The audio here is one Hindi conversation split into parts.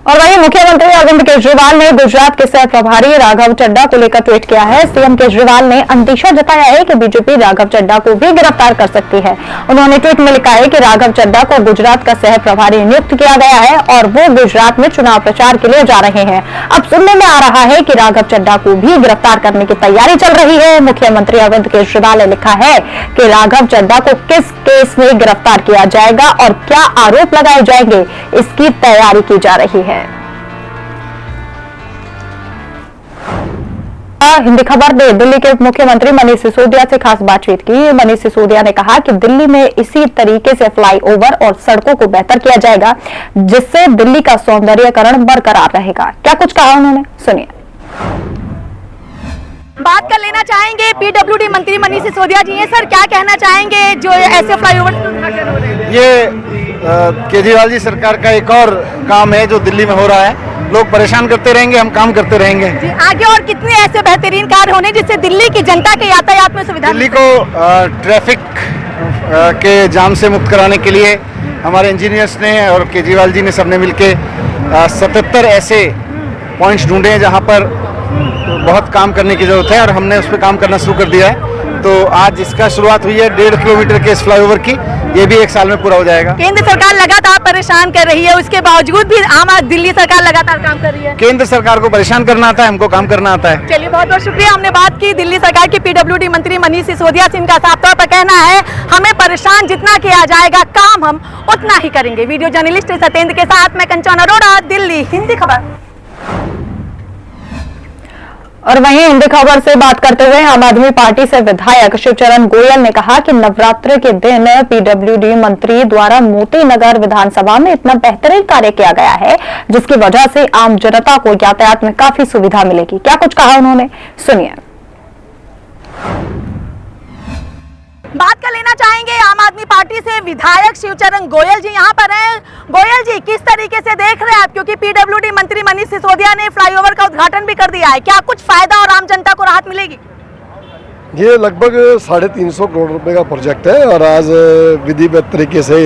और वहीं मुख्यमंत्री अरविंद केजरीवाल ने गुजरात के सह प्रभारी राघव चड्ढा को लेकर ट्वीट किया है। सीएम केजरीवाल ने अंदेशा जताया है कि बीजेपी राघव चड्ढा को भी गिरफ्तार कर सकती है। उन्होंने ट्वीट में लिखा है कि राघव चड्ढा को गुजरात का सह प्रभारी नियुक्त किया गया है और वो गुजरात में चुनाव प्रचार के लिए जा रहे हैं। अब सुनने में आ रहा है कि राघव चड्ढा को भी गिरफ्तार करने की तैयारी चल रही है। मुख्यमंत्री अरविंद केजरीवाल ने लिखा है कि राघव चड्ढा को किस केस में गिरफ्तार किया जाएगा और क्या आरोप लगाए जाएंगे, इसकी तैयारी की जा रही है। हिंदी खबर ने दिल्ली के उप मुख्यमंत्री मनीष सिसोदिया से खास बातचीत की। मनीष सिसोदिया ने कहा कि दिल्ली में इसी तरीके से फ्लाईओवर और सड़कों को बेहतर किया जाएगा, जिससे दिल्ली का सौंदर्यीकरण बरकरार रहेगा। क्या कुछ कहा उन्होंने, सुनिए। बात कर लेना चाहेंगे पीडब्ल्यूडी मंत्री मनीष सिसोदिया जी हैं। सर, क्या कहना चाहेंगे जो ऐसे फ्लाईओवर के उद्घाटन हो रहे हैं? ये केजरीवाल जी सरकार का एक और काम है जो दिल्ली में हो रहा है। लोग परेशान करते रहेंगे, हम काम करते रहेंगे। जी, आगे और कितने ऐसे बेहतरीन कार्य होने जिससे दिल्ली की जनता के यातायात में सुविधा, दिल्ली को ट्रैफिक के जाम से मुक्त कराने के लिए हमारे इंजीनियर्स ने और केजरीवाल जी ने सबने मिलके 77 ऐसे पॉइंट्स ढूंढे हैं जहां पर बहुत काम करने की जरूरत है और हमने उस पर काम करना शुरू कर दिया है। तो आज इसका शुरुआत हुई है 1.5 किलोमीटर के इस फ्लाईओवर की। ये भी 1 साल में पूरा हो जाएगा। केंद्र सरकार लगातार परेशान कर रही है, उसके बावजूद भी दिल्ली सरकार लगातार काम कर रही है। केंद्र सरकार को परेशान करना आता है, हमको काम करना आता है। चलिए, बहुत बहुत शुक्रिया। हमने बात की दिल्ली सरकार के पीडब्ल्यूडी मंत्री मनीष सिसोदिया से। इनका साफ तौर पर कहना है, हमें परेशान जितना किया जाएगा, काम हम उतना ही करेंगे। वीडियो जर्नलिस्ट सत्येंद्र के साथ मैं कंचन अरोड़ा, दिल्ली हिंदी खबर। और वहीं हिंदी खबर से बात करते हुए आम आदमी पार्टी से विधायक शिवचरण गोयल ने कहा कि नवरात्र के दिन पीडब्ल्यूडी मंत्री द्वारा मोती नगर विधानसभा में इतना बेहतरीन कार्य किया गया है, जिसकी वजह से आम जनता को यातायात में काफी सुविधा मिलेगी। क्या कुछ कहा उन्होंने, सुनिए। बात कर लेना चाहेंगे आम आदमी पार्टी से विधायक शिवचरण गोयल जी यहाँ पर हैं। गोयल जी, किस तरीके से देख रहे हैं आप, क्योंकि पीडब्ल्यूडी मंत्री मनीष सिसोदिया ने फ्लाईओवर का उद्घाटन भी कर दिया है, क्या कुछ फायदा और आम जनता को राहत मिलेगी? ये लगभग 350 करोड़ रुपए का प्रोजेक्ट है और आज विधिवत तरीके से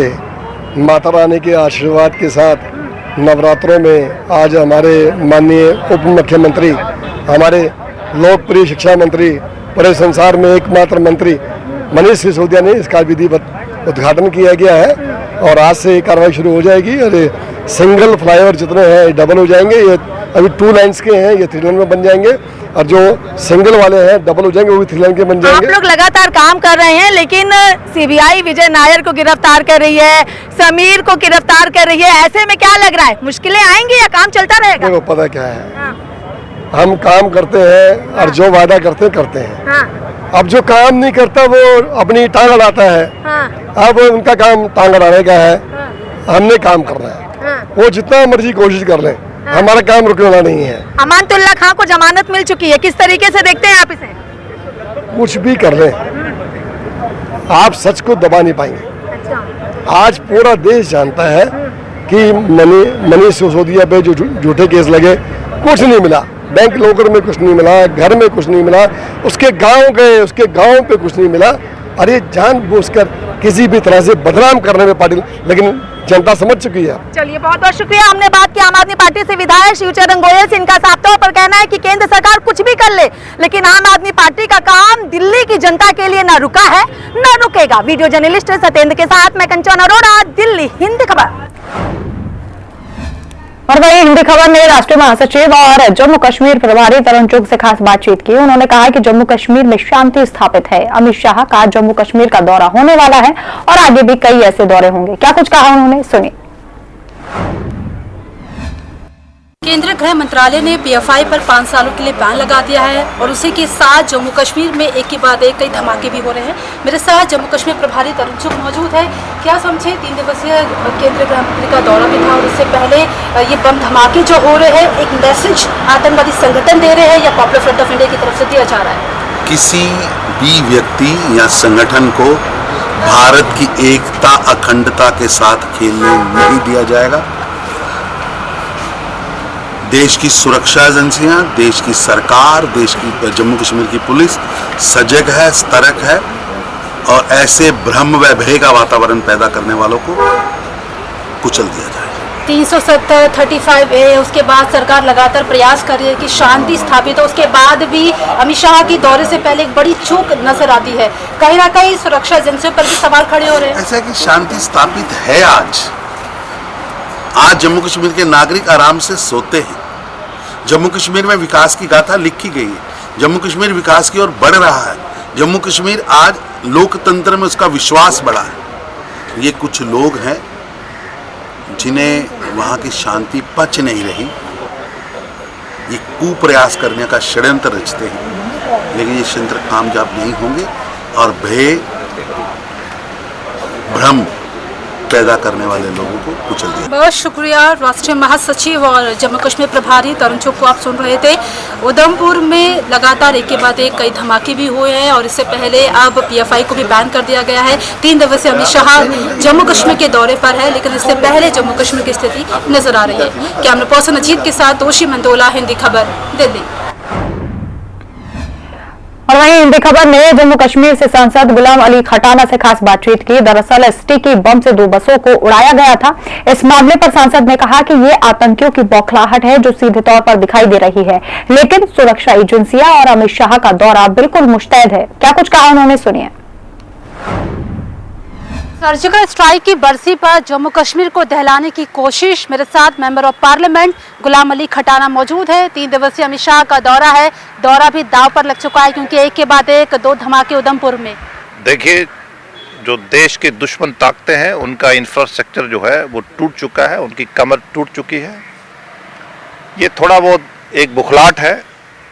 माता रानी के आशीर्वाद के साथ नवरात्रों में आज हमारे माननीय उप मुख्यमंत्री, हमारे लोकप्रिय शिक्षा मंत्री, पूरे संसार में एकमात्र मंत्री मनीष सिसोदिया ने इसका विधिवत उद्घाटन किया गया है और आज से कार्रवाई शुरू हो जाएगी। और सिंगल फ्लाईओवर जितने हैं डबल हो जाएंगे। ये अभी 2 लाइन्स के हैं, ये 3 लाइन में बन जाएंगे और जो सिंगल वाले हैं डबल हो जाएंगे, वो भी 3 लाइन के बन जाएंगे। आप लोग लगातार काम कर रहे हैं, लेकिन सीबीआई विजय नायर को गिरफ्तार कर रही है, समीर को गिरफ्तार कर रही है। ऐसे में क्या लग रहा है, मुश्किलें आएंगी या काम चलता रहेगा? देखो, पता क्या है, हम काम करते हैं और जो वादा करते हैं। अब जो काम नहीं करता वो अपनी टांग अड़ाता है। अब उनका काम टांग अड़ाने का है, हमने काम करना है। वो जितना मर्जी कोशिश कर लें, हमारा काम रुकना नहीं है। अमानतुल्लाह खां को जमानत मिल चुकी है, किस तरीके से देखते हैं आप इसे? कुछ भी कर लें, आप सच को दबा नहीं पाएंगे। अच्छा। आज पूरा देश जानता है कि मनीष सिसोदिया पे जो झूठे केस लगे, कुछ नहीं मिला। बैंक लॉकर में कुछ नहीं मिला, घर में कुछ नहीं मिला, उसके गांव गए, उसके गांव पे कुछ नहीं मिला। अरे जानबूझकर किसी भी तरह से बदनाम करने में पार्टी, लेकिन जनता समझ चुकी है। चलिए, बहुत बहुत शुक्रिया। हमने बात की आम आदमी पार्टी से विधायक शिवचरण गोयल से। इनका साफ तौर पर कहना है कि केंद्र सरकार कुछ भी कर ले, लेकिन आम आदमी पार्टी का काम दिल्ली की जनता के लिए न रुका है न रुकेगा। वीडियो जर्नलिस्ट सत्येंद्र के साथ मैं कंचन अरोड़ा, दिल्ली हिंदी खबर। और वहीं हिंदी खबर ने राष्ट्रीय महासचिव और जम्मू कश्मीर प्रभारी तरुण चुग से खास बातचीत की। उन्होंने कहा कि जम्मू कश्मीर में शांति स्थापित है। अमित शाह का जम्मू कश्मीर का दौरा होने वाला है और आगे भी कई ऐसे दौरे होंगे। क्या कुछ कहा उन्होंने, सुनिए। केंद्रीय गृह मंत्रालय ने पीएफआई पर 5 सालों के लिए बैन लगा दिया है और उसी के साथ जम्मू कश्मीर में एक के बाद एक कई धमाके भी हो रहे हैं। मेरे साथ जम्मू कश्मीर प्रभारी तरुण चुग मौजूद है। क्या समझे, 3 दिवसीय केंद्रीय गृह मंत्री का दौरा भी था और उससे पहले ये बम धमाके जो हो रहे हैं, एक मैसेज आतंकवादी संगठन दे रहे हैं या पॉपुलर फ्रंट ऑफ इंडिया की तरफ से दिया जा रहा है? किसी भी व्यक्ति या संगठन को भारत की एकता अखंडता के साथ खेलने नहीं दिया जाएगा। देश की सुरक्षा एजेंसियां, देश की सरकार, देश की जम्मू कश्मीर की पुलिस सजग है, सतर्क है और ऐसे भ्रम व भय का वातावरण पैदा करने वालों को कुचल दिया जाए। 370, 35A, उसके बाद सरकार लगातार प्रयास कर रही है कि शांति स्थापित हो। उसके बाद भी अमित शाह की दौरे से पहले एक बड़ी चूक नजर आती है। कहीं ना कहीं सुरक्षा एजेंसियों पर भी सवाल खड़े हो रहे हैं। ऐसा है कि शांति स्थापित है। आज जम्मू कश्मीर के नागरिक आराम से सोते हैं। जम्मू कश्मीर में विकास की गाथा लिखी गई है। जम्मू कश्मीर विकास की ओर बढ़ रहा है। जम्मू कश्मीर आज लोकतंत्र में उसका विश्वास बढ़ा है। ये कुछ लोग हैं जिन्हें वहाँ की शांति पच नहीं रही, ये कुप्रयास करने का षड्यंत्र रचते हैं, लेकिन ये षड्यंत्र कामयाब नहीं होंगे और भय भ्रम पैदा करने वाले लोगों को कुचल दिया। बहुत शुक्रिया। राष्ट्रीय महासचिव और जम्मू कश्मीर प्रभारी तरुण चुग को आप सुन रहे थे। उधमपुर में लगातार एक के बाद एक कई धमाके भी हुए हैं और इससे पहले अब PFI को भी बैन कर दिया गया है। 3 दिवसीय अमित शाह जम्मू कश्मीर के दौरे पर है, लेकिन इससे पहले जम्मू कश्मीर की स्थिति नजर आ रही है। कैमरा पर्सन अजीत के साथ दोषी मंदोला, हिंदी खबर, दिल्ली। और वहीं हिंदी खबर ने जम्मू कश्मीर से सांसद गुलाम अली खटाना से खास बातचीत की। दरअसल स्टिकी बम से 2 बसों को उड़ाया गया था। इस मामले पर सांसद ने कहा कि ये आतंकियों की बौखलाहट है जो सीधे तौर पर दिखाई दे रही है, लेकिन सुरक्षा एजेंसियां और अमित शाह का दौरा बिल्कुल मुस्तैद है। क्या कुछ कहा उन्होंने, सुनिए। सर्जिकल स्ट्राइक की बरसी पर जम्मू कश्मीर को दहलाने की कोशिश। मेरे साथ member of parliament Ghulam Ali Khatana मौजूद है। 3 दिवसीय अमित शाह का दौरा है। दौरा भी दांव पर लग चुका है क्योंकि एक के बाद एक 2 धमाके उधमपुर में। देखिए, जो देश के दुश्मन ताकतें हैं उनका इंफ्रास्ट्रक्चर जो है वो टूट चुका है, उनकी कमर टूट चुकी है। ये थोड़ा बहुत एक बुखलाहट है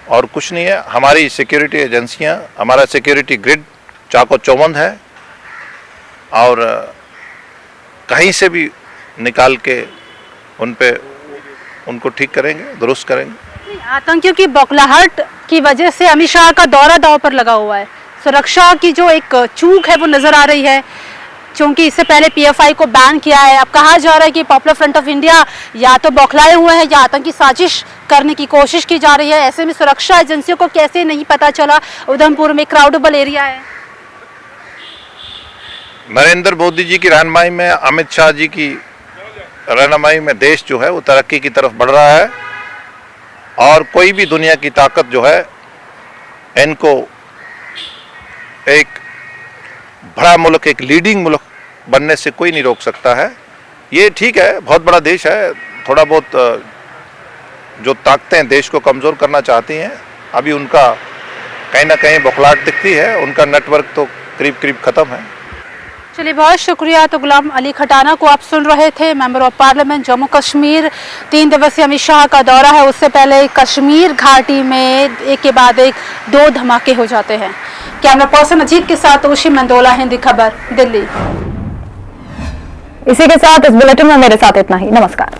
और कुछ नहीं है। हमारी सिक्योरिटी एजेंसियां, हमारा सिक्योरिटी ग्रिड चाको चौबंद है और कहीं से भी निकाल के उनको ठीक करेंगे, दुरुस्त करेंगे। आतंकियों की बौखलाहट की वजह से अमित शाह का दौरा दांव पर लगा हुआ है। सुरक्षा की जो एक चूक है वो नजर आ रही है, क्योंकि इससे पहले PFI को बैन किया है। अब कहा जा रहा है कि पॉपुलर फ्रंट ऑफ इंडिया या तो बौखलाए हुए हैं या आतंकी साजिश करने की कोशिश की जा रही है। ऐसे में सुरक्षा एजेंसियों को कैसे नहीं पता चला उधमपुर में क्राउडेबल एरिया है। नरेंद्र मोदी जी की रहनुमाई में, अमित शाह जी की रहनुमाई में देश जो है वो तरक्की की तरफ बढ़ रहा है और कोई भी दुनिया की ताकत जो है इनको एक बड़ा मुल्क, एक लीडिंग मुल्क बनने से कोई नहीं रोक सकता है। ये ठीक है, बहुत बड़ा देश है। थोड़ा बहुत जो ताकतें देश को कमज़ोर करना चाहती हैं, अभी उनका कहीं ना कहीं बौखलाहट दिखती है। उनका नेटवर्क तो करीब करीब ख़त्म है। चलिए, बहुत शुक्रिया। तो गुलाम अली खटाना को आप सुन रहे थे, member of parliament Jammu Kashmir. 3 दिवसीय अमित शाह का दौरा है, उससे पहले कश्मीर घाटी में एक के बाद एक 2 धमाके हो जाते हैं। कैमरा पर्सन अजीत के साथ दोषी मंदोला, हिंदी खबर, दिल्ली। इसी के साथ इस बुलेटिन में मेरे साथ इतना ही। नमस्कार।